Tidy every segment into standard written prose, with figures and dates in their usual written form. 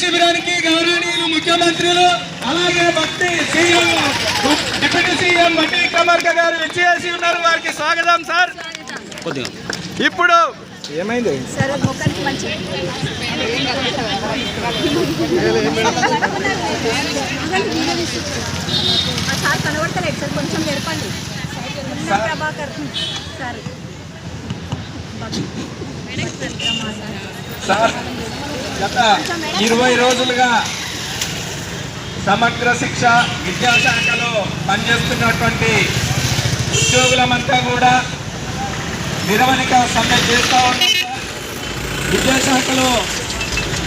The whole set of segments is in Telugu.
శిబిరానికి గౌరవనీయులు ముఖ్యమంత్రులు అలాగే డిప్యూటీ సీఎం బట్టి విక్రమార్క గారు విచ్చేసి ఉన్నారు. వారికి స్వాగతం సార్. ఇప్పుడు ఏమైంది సార్ కనబడతలేదు సార్, కొంచెం జరపండి. ప్రభాకర్ సార్ గత 20 రోజులుగా సమగ్ర శిక్ష విద్యాశాఖలో పనిచేస్తున్నటువంటి ఉద్యోగులమంతా కూడా నిరవధిక సమ్మె చేస్తూ ఉన్నాం. విద్యాశాఖలో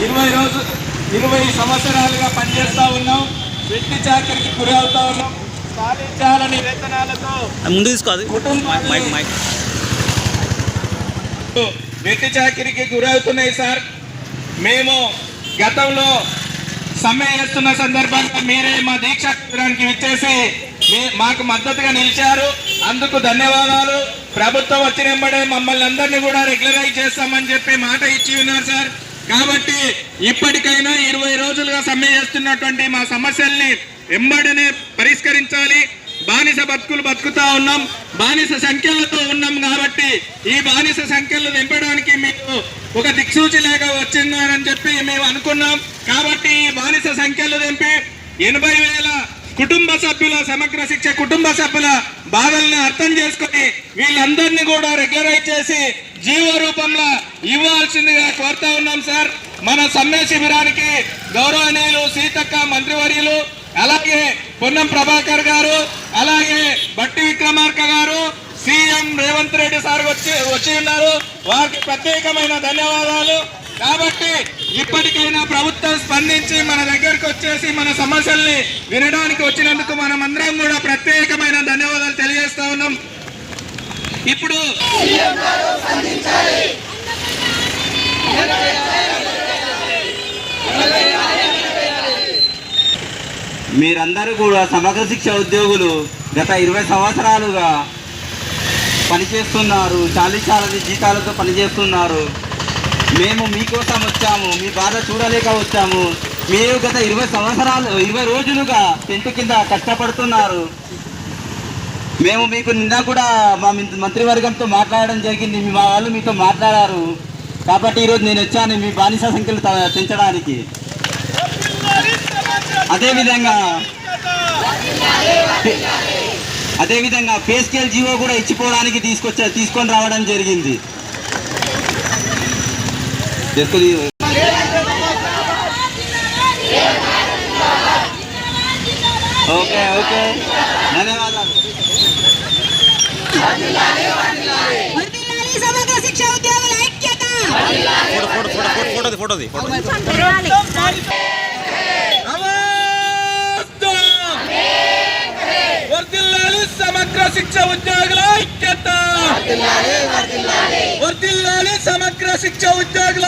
20 సంవత్సరాలుగా పనిచేస్తూ ఉన్నాం. వెట్టి చాకరికి గురి అవుతా ఉన్నాం. సాధించాలని వేతనాలతో ముందు తీసుకోవాలి వెట్టి చాకరికి గురవుతున్నాయి సార్. మేము గతంలో సమ్మె చేస్తున్న సందర్భంగా మీరే మా దీక్ష శిబిరానికి విచ్చేసి మాకు మద్దతుగా నిలిచారు. అందుకు ధన్యవాదాలు. ప్రభుత్వం వచ్చినప్పుడే మమ్మల్ని అందరినీ కూడా రెగ్యులరైజ్ చేస్తామని చెప్పి మాట ఇచ్చి ఉన్నారు సార్. కాబట్టి ఇప్పటికైనా 20 రోజులుగా సమ్మె చేస్తున్నటువంటి మా సమస్యల్ని వెంబడనే పరిష్కరించాలి. బానిస బతుకులు బతుకుతా ఉన్నాం, బానిస సంఖ్యలతో ఉన్నాం. కాబట్టి ఈ బానిస సంఖ్యలు నింపడానికి మీకు ఒక దిక్సూచి లేక వచ్చిందని చెప్పి మేము అనుకున్నాం. కాబట్టి ఈ బానిస సంఖ్యలు నింపి 80,000 కుటుంబ సభ్యుల సమగ్ర శిక్ష కుటుంబ సభ్యుల బాధల్ని అర్థం చేసుకొని వీళ్ళందరినీ కూడా రెగ్యులరైజ్ చేసి జీవో రూపంలో ఇవ్వాల్సిందిగా కోరుతా ఉన్నాం సార్. మన సమ్మె శిబిరానికి గౌరవనీయులు సీతక్క మంత్రివర్యులు, అలాగే పొన్నం ప్రభాకర్ గారు, అలాగే బట్టి విక్రమార్క గారు, సీఎం రేవంత్ రెడ్డి సార్ వచ్చి ఉన్నారు. వారికి ప్రత్యేకమైన ధన్యవాదాలు. కాబట్టి ఇప్పటికైనా ప్రభుత్వం స్పందించి మన దగ్గరకు వచ్చేసి మన సమస్యల్ని వినడానికి వచ్చినందుకు మనం అందరం కూడా ప్రత్యేకమైన ధన్యవాదాలు తెలియజేస్తా ఉన్నాం. ఇప్పుడు మీరందరూ కూడా సమగ్ర శిక్ష ఉద్యోగులు గత 20 సంవత్సరాలుగా పనిచేస్తున్నారు. చాలీ జీతాలతో పనిచేస్తున్నారు. మేము మీకోసం వచ్చాము, మీ బాధ చూడలేక వచ్చాము. మీరు గత 20 రోజులుగా టెంట్ కింద కష్టపడుతున్నారు. మేము మీకు నిన్న కూడా మా మంత్రివర్గంతో మాట్లాడడం జరిగింది. మా వాళ్ళు మీతో మాట్లాడారు. కాబట్టి ఈరోజు నేను వచ్చాను మీ బానిస సంఖ్యలు పెంచడానికి. అదేవిధంగా పే స్కేల్ జీవో కూడా ఇచ్చిపోవడానికి తీసుకొని రావడం జరిగింది. ఓకే ఓకే ధన్యవాదాలు. సమగ్ర శిక్ష ఉద్యోగుల ఐక్యత, వర్ధిల్లాలి సమగ్ర శిక్ష ఉద్యోగుల